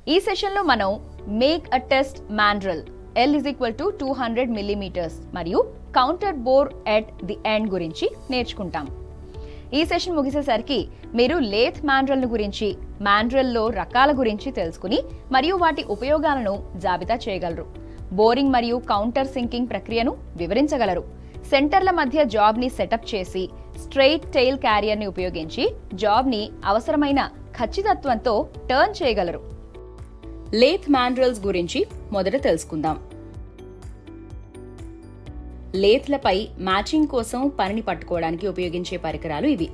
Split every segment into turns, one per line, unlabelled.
ఈ సెషన్లో మనం make a test mandrel L is equal to 200 millimeters మరియు counter bore at the end గురించి నేర్చుకుంటాం. ఈ సెషన్ ముగిసేసరికి మీరు లేత్ మాండ్రల్ గురించి, మాండ్రల్లో రకాల గురించి తెలుసుకుని మరియు వాటి ఉపయోగాలను జాబితా చేయగలరు. బోరింగ్ మరియు కౌంటర్ సింకింగ్ ప్రక్రియను వివరించగలరు. సెంటర్ల మధ్య జాబ్ని సెటప్ చేసి స్ట్రెయిట్ టెయిల్ క్యారియర్ని ఉపయోగించి జాబ్ని అవసరమైన ఖచ్చితత్వంతో టర్న్ చేయగలరు. లేత్ మాండ్రల్స్ గురించి మొదట తెలుసుకుందాం. లేత్లపై మ్యాచింగ్ కోసం పనిని పట్టుకోవడానికి ఉపయోగించే పరికరాలు ఇవి.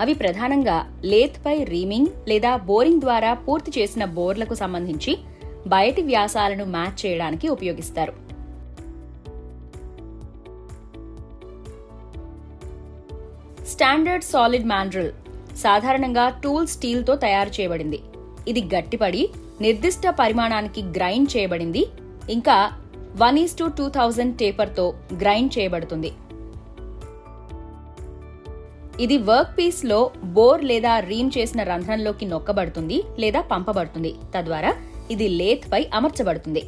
అవి ప్రధానంగా లేత్పై రీమింగ్ లేదా బోరింగ్ ద్వారా పూర్తి చేసిన బోర్లకు సంబంధించి బయటి వ్యాసాలను మ్యాచ్ చేయడానికి ఉపయోగిస్తారు. స్టాండర్డ్ సాలిడ్ మాండ్రల్ సాధారణంగా టూల్ స్టీల్తో తయారు చేయబడింది. ఇది గట్టిపడి నిర్దిష్ట పరిమాణానికి గ్రైండ్ చేయబడింది, ఇంకా 1:2000 టేపర్తో గ్రైండ్ చేయబడుతుంది. ఇది వర్క్ పీస్లో బోర్ లేదా రీమ్ చేసిన రంధ్రంలోకి నొక్కబడుతుంది లేదా పంపబడుతుంది. తద్వారా ఇది లేత్పై అమర్చబడుతుంది.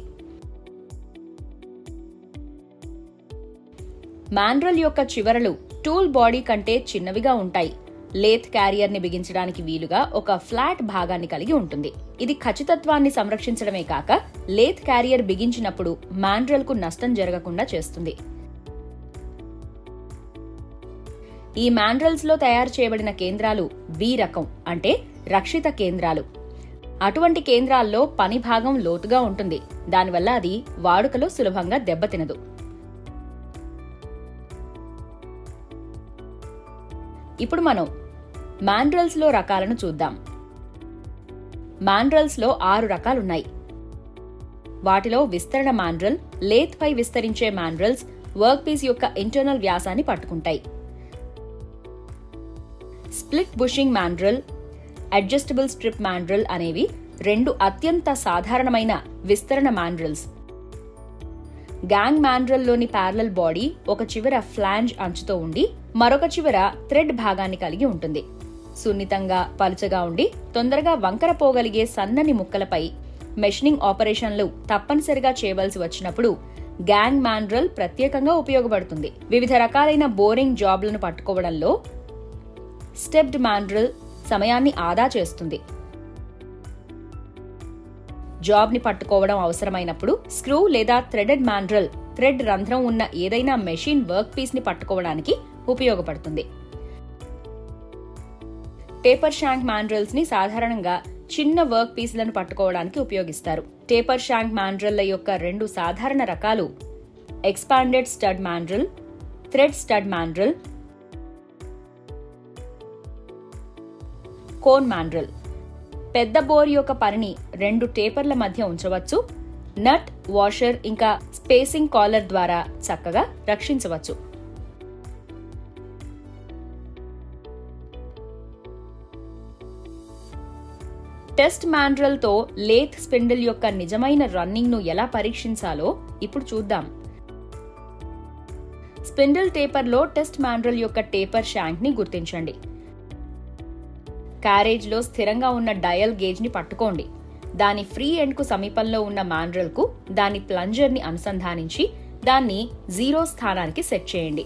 మాండ్రల్ యొక్క చివరలు టూల్ బాడీ కంటే చిన్నవిగా ఉంటాయి. లేత్ క్యారియర్ని బిగించడానికి వీలుగా ఒక ఫ్లాట్ భాగాన్ని కలిగి ఉంటుంది. ఇది ఖచ్చితత్వాన్ని సంరక్షించడమే కాక లేత్ క్యారియర్ బిగించినప్పుడు మాండ్రల్కు నష్టం జరగకుండా చేస్తుంది. ఈ మాండ్రల్స్ లో తయారు చేయబడిన కేంద్రాలు బి రకం, అంటే రక్షిత కేంద్రాలు. అటువంటి కేంద్రాల్లో పని భాగం లోతుగా ఉంటుంది. దానివల్ల అది వాడుకలో సులభంగా దెబ్బతినదు. ఇప్పుడు మనం మాండ్రల్స్ లో రకాలను చూద్దాం. మాండ్రల్స్ లో 6 రకాలున్నాయి. వాటిలో విస్తరణ మాండ్రల్, లేత్ పై విస్తరించే మాండ్రల్స్ వర్క్ పీస్ యొక్క ఇంటర్నల్ వ్యాసాన్ని పట్టుకుంటాయి. స్ప్లిట్ బుషింగ్ మాండ్రల్, అడ్జస్టబుల్ స్ట్రిప్ మాండ్రల్ అనేవి 2 అత్యంత సాధారణమైన విస్తరణ మాండ్రల్స్. గ్యాంగ్ మాండ్రల్ లోని ప్యారలల్ బాడీ ఒక చివర ఫ్లాంజ్ అంచుతో ఉండి మరొక చివర థ్రెడ్ భాగాన్ని కలిగి ఉంటుంది. సున్నితంగా, పలుచగా ఉండి తొందరగా వంకర పోగలిగే సన్నని ముక్కలపై మెషినింగ్ ఆపరేషన్లు తప్పనిసరిగా చేయవలసి వచ్చినప్పుడు గ్యాంగ్ మాండ్రల్ ప్రత్యేకంగా ఉపయోగపడుతుంది. వివిధ రకాలైన బోరింగ్ జాబ్లను పట్టుకోవడంలో స్టెప్డ్ మాండ్రల్ సమయాన్ని ఆదా చేస్తుంది. జాబ్ ని పట్టుకోవడం అవసరమైనప్పుడు స్క్రూ లేదా థ్రెడెడ్ మాండ్రల్ థ్రెడ్ రంధ్రం ఉన్న ఏదైనా మెషిన్ వర్క్ పీస్ ని పట్టుకోవడానికి ఉపయోగపడుతుంది. టేపర్ షాంక్ మాండ్రల్స్ ని సాధారణంగా చిన్న వర్క్ పీస్లను పట్టుకోవడానికి ఉపయోగిస్తారు. టేపర్ షాంక్ మాండ్రల్ల యొక్క 2 సాధారణ రకాలు expanded stud mandrel, thread stud mandrel, cone mandrel. పెద్ద బోర్ యొక్క పనిని 2 టేపర్ల మధ్య ఉంచవచ్చు. నట్, వాషర్ ఇంకా స్పేసింగ్ కాలర్ ద్వారా చక్కగా రక్షించవచ్చు. టెస్ట్ మాండ్రల్ తో లేత్ స్పిన్డిల్ యొక్క నిజమైన రన్నింగ్ ను ఎలా పరీక్షించాలో ఇప్పుడు చూద్దాం. స్పిన్డిల్ టేపర్ లో టెస్ట్ మాండ్రల్ యొక్క టేపర్ షాంక్ ని గుర్తించండి. క్యారేజ్ లో స్థిరంగా ఉన్న డయల్ గేజ్ ని పట్టుకోండి. దాని ఫ్రీ ఎండ్ కు సమీపంలో ఉన్న మాండ్రల్ కు దాని ప్లంజర్ ని అనుసంధానించి దాన్ని 0 స్థానానికి సెట్ చేయండి.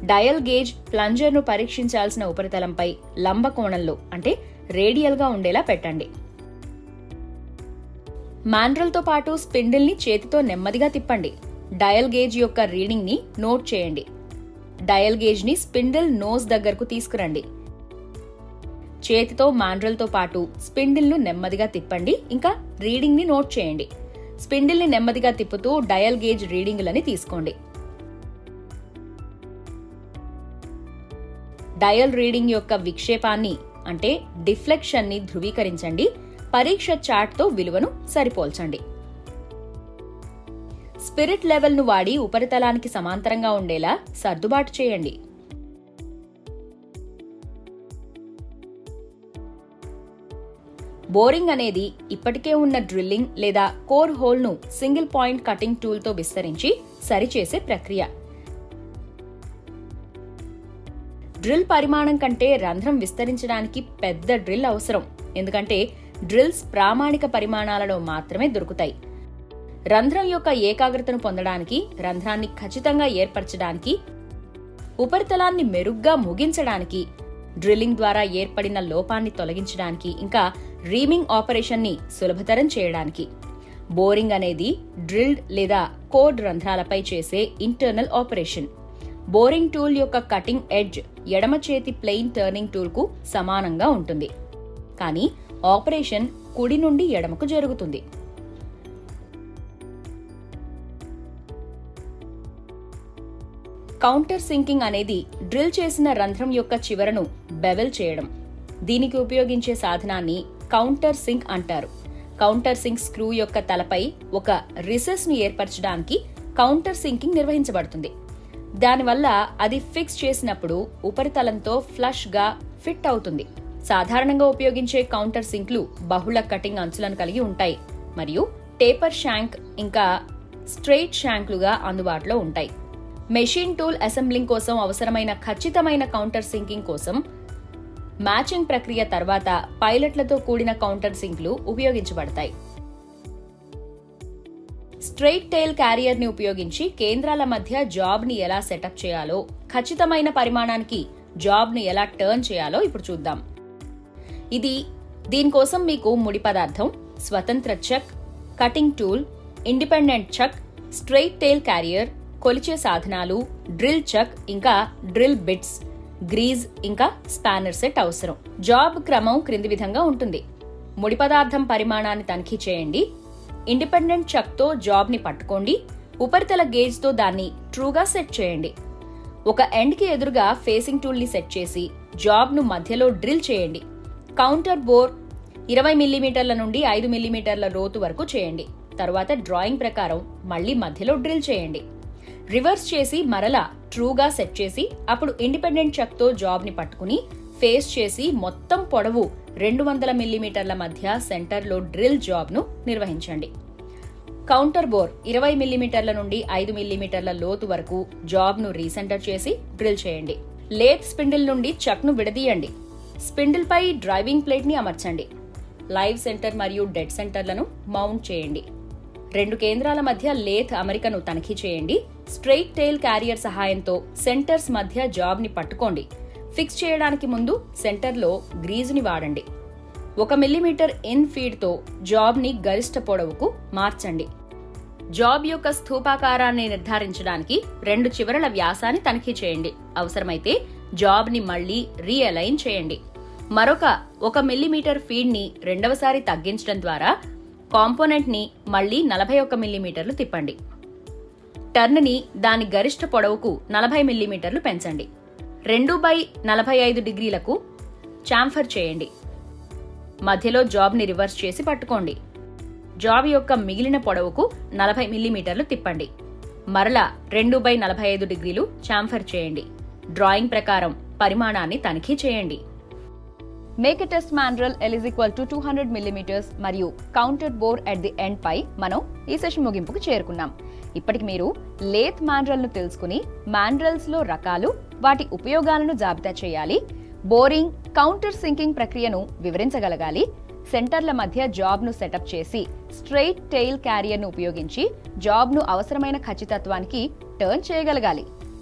డయల్ గేజ్ ప్లంజర్ ను పరీక్షించాల్సిన ఉపరితలంపై లంబ కోణంలో, అంటే రేడియల్ గా ఉండేలా పెట్టండి. మాండ్రల్ తో పాటు స్పిన్డిల్ ని చేతితో నెమ్మదిగా తిప్పండి. డయల్ గేజ్ యొక్క రీడింగ్ ని నోట్ చేయండి. డయల్ గేజ్ ని స్పిన్డిల్ నోస్ దగ్గరకు తీసుకురండి. చేతితో మాండ్రల్ తో పాటు స్పిన్డిల్ ను నెమ్మదిగా తిప్పండి, ఇంకా రీడింగ్ ని నోట్ చేయండి. స్పిన్డిల్ ని నెమ్మదిగా తిప్పుతూ డయల్ గేజ్ రీడింగులని తీసుకోండి. డయల్ రీడింగ్ యొక్క విక్షేపాన్ని, అంటే డిఫ్లెక్షన్ ని ధృవీకరించండి. పరీక్ష చార్ట్ తో విలువను సరిపోల్చండి. స్పిరిట్ లెవెల్ ను వాడి ఉపరితలానికి సమాంతరంగా ఉండేలా సర్దుబాటు చేయండి. బోరింగ్ అనేది ఇప్పటికే ఉన్న డ్రిల్లింగ్ లేదా కోర్ హోల్ ను సింగిల్ పాయింట్ కటింగ్ టూల్ తో విస్తరించి సరిచేసే ప్రక్రియ. డ్రిల్ పరిమాణం కంటే రంధ్రం విస్తరించడానికి పెద్ద డ్రిల్ అవసరం, ఎందుకంటే డ్రిల్స్ ప్రామాణిక పరిమాణాలలో మాత్రమే దొరుకుతాయి. రంధ్రం యొక్క ఏకాగ్రతను పొందడానికి, రంధ్రాన్ని ఖచ్చితంగా ఏర్పరచడానికి, ఉపరితలాన్ని మెరుగ్గా ముగించడానికి, డ్రిల్లింగ్ ద్వారా ఏర్పడిన లోపాన్ని తొలగించడానికి, ఇంకా రీమింగ్ ఆపరేషన్ని సులభతరం చేయడానికి. బోరింగ్ అనేది డ్రిల్డ్ లేదా కోడ్ రంధ్రాలపై చేసే ఇంటర్నల్ ఆపరేషన్. బోరింగ్ టూల్ యొక్క కటింగ్ ఎడ్జ్ ఎడమ చేతి ప్లెయిన్ టర్నింగ్ టూల్ కు సమానంగా ఉంటుంది, కానీ ఆపరేషన్ కుడి నుండి ఎడమకు జరుగుతుంది. కౌంటర్ సింకింగ్ అనేది డ్రిల్ చేసిన రంధ్రం యొక్క చివరను బెవెల్ చేయడం. దీనికి ఉపయోగించే సాధనాన్ని కౌంటర్ సింక్ అంటారు. కౌంటర్ సింక్ స్క్రూ యొక్క తలపై ఒక రిసెస్ ను ఏర్పరచడానికి కౌంటర్ సింకింగ్ నిర్వహించబడుతుంది. దానివల్ల అది ఫిక్స్ చేసినప్పుడు ఉపరితలంతో ఫ్లష్ గా ఫిట్ అవుతుంది. సాధారణంగా ఉపయోగించే కౌంటర్ సింక్లు బహుళ కటింగ్ అంచులను కలిగి ఉంటాయి మరియు టేపర్ షాంక్ ఇంకా స్ట్రెయిట్ షాంక్లుగా అందుబాటులో ఉంటాయి. మెషిన్ టూల్ అసెంబ్లింగ్ కోసం అవసరమైన ఖచ్చితమైన కౌంటర్ సింకింగ్ కోసం మ్యాచింగ్ ప్రక్రియ తర్వాత పైలట్లతో కూడిన కౌంటర్ సింక్లు ఉపయోగించబడతాయి. స్ట్రెయిట్ టెయిల్ క్యారియర్ ని ఉపయోగించి కేంద్రాల మధ్య జాబ్ ని ఎలా సెటప్ చేయాలో, ఖచ్చితమైన పరిమాణానికి జాబ్ ని ఎలా టర్న్ చేయాలో ఇప్పుడు చూద్దాం. దీనికోసం మీకు ముడి పదార్థం, స్వతంత్ర చక్, కటింగ్ టూల్, ఇండిపెండెంట్ చక్, స్ట్రెయిట్ టెయిల్ క్యారియర్, కొలిచే సాధనాలు, డ్రిల్ చక్ ఇంకా డ్రిల్ బిట్స్, గ్రీజ్ ఇంకా స్పానర్ సెట్ అవసరం. జాబ్ క్రమం క్రింది విధంగా ఉంటుంది. ముడి పదార్థం పరిమాణాన్ని తనిఖీ చేయండి. ఇండిపెండెంట్ చక్ తో జాబ్ ని పట్టుకోండి. ఉపరితల గేజ్ తో దాన్ని ట్రూగా సెట్ చేయండి. ఒక ఎండ్ కి ఎదురుగా ఫేసింగ్ టూల్ ని సెట్ చేసి జాబ్ ను మధ్యలో డ్రిల్ చేయండి. కౌంటర్ బోర్ 20 మిల్లీమీటర్ల నుండి 5 మిల్లీమీటర్ల లోతు వరకు చేయండి. తరువాత డ్రాయింగ్ ప్రకారం మళ్లీ మధ్యలో డ్రిల్ చేయండి. రివర్స్ చేసి మరలా ట్రూగా సెట్ చేసి అప్పుడు ఇండిపెండెంట్ చక్ తో జాబ్ ని పట్టుకుని ఫేస్ చేసి మొత్తం పొడవు 200 మిల్లీమీటర్ల మధ్య సెంటర్ లో డ్రిల్ జాబ్ ను నిర్వహించండి. కౌంటర్ బోర్ 20 మిల్లీమీటర్ల నుండి 5 మిల్లీమీటర్ల లోతు వరకు జాబ్ ను రీసెంటర్ చేసి డ్రిల్ చేయండి. లేత్ స్పిండిల్ నుండి చక్ ను విడదీయండి. స్పిండిల్ పై డ్రైవింగ్ ప్లేట్ ని అమర్చండి. లైవ్ సెంటర్ మరియు డెడ్ సెంటర్లను మౌంట్ చేయండి. 2 కేంద్రాల మధ్య లేత్ అమరికను తనిఖీ చేయండి. స్ట్రెయిట్ టెయిల్ క్యారియర్ సహాయంతో సెంటర్స్ మధ్య జాబ్ ని పట్టుకోండి. ఫిక్స్ చేయడానికి ముందు సెంటర్లో గ్రీజుని వాడండి. 1 మిల్లీమీటర్ ఇన్ ఫీడ్ తో జాబ్ ని గరిష్ట పొడవుకు మార్చండి. జాబ్ యొక్క స్థూపాకారాన్ని నిర్ధారించడానికి 2 చివరల వ్యాసాన్ని తనిఖీ చేయండి. అవసరమైతే జాబ్ ని మళ్లీ రీఅలైన్ చేయండి. మరొక 1 మిల్లీమీటర్ ఫీడ్ ని రెండవసారి తగ్గించడం ద్వారా కాంపోనెంట్ ని మళ్లీ 41 మిల్లీమీటర్లు తిప్పండి. టర్న్ ని దాని గరిష్ట పొడవుకు 40 మిల్లీమీటర్లు పెంచండి. 2/45 డిగ్రీలకు చాంఫర్ చేయండి. మధ్యలో జాబ్ ని రివర్స్ చేసి పట్టుకోండి. జాబ్ యొక్క మిగిలిన పొడవుకు 40 మిల్లీమీటర్లు తిప్పండి. మరలా 2/45 డిగ్రీలు చాంఫర్ చేయండి. డ్రాయింగ్ ప్రకారం పరిమాణాన్ని తనిఖీ చేయండి. Make a test manual L is equal to 200 millimetres మరియు counted bore at the end పై మనం ఈ సెషన్ ముగింపుకు చేరుకున్నాం. ఇప్పటికి మీరు లేత్ మాన్యువల్ ను తెలుసుకుని మాన్యువల్స్ లో రకాలు, వాటి ఉపయోగాలను జాబితా చేయాలి. బోరింగ్, కౌంటర్ సింకింగ్ ప్రక్రియను వివరించగలగాలి. సెంటర్ల మధ్య జాబ్ ను సెటప్ చేసి స్ట్రెయిట్ టెయిల్ క్యారియర్ ను ఉపయోగించి జాబ్ ను అవసరమైన ఖచ్చితత్వానికి టర్న్ చేయగలగాలి.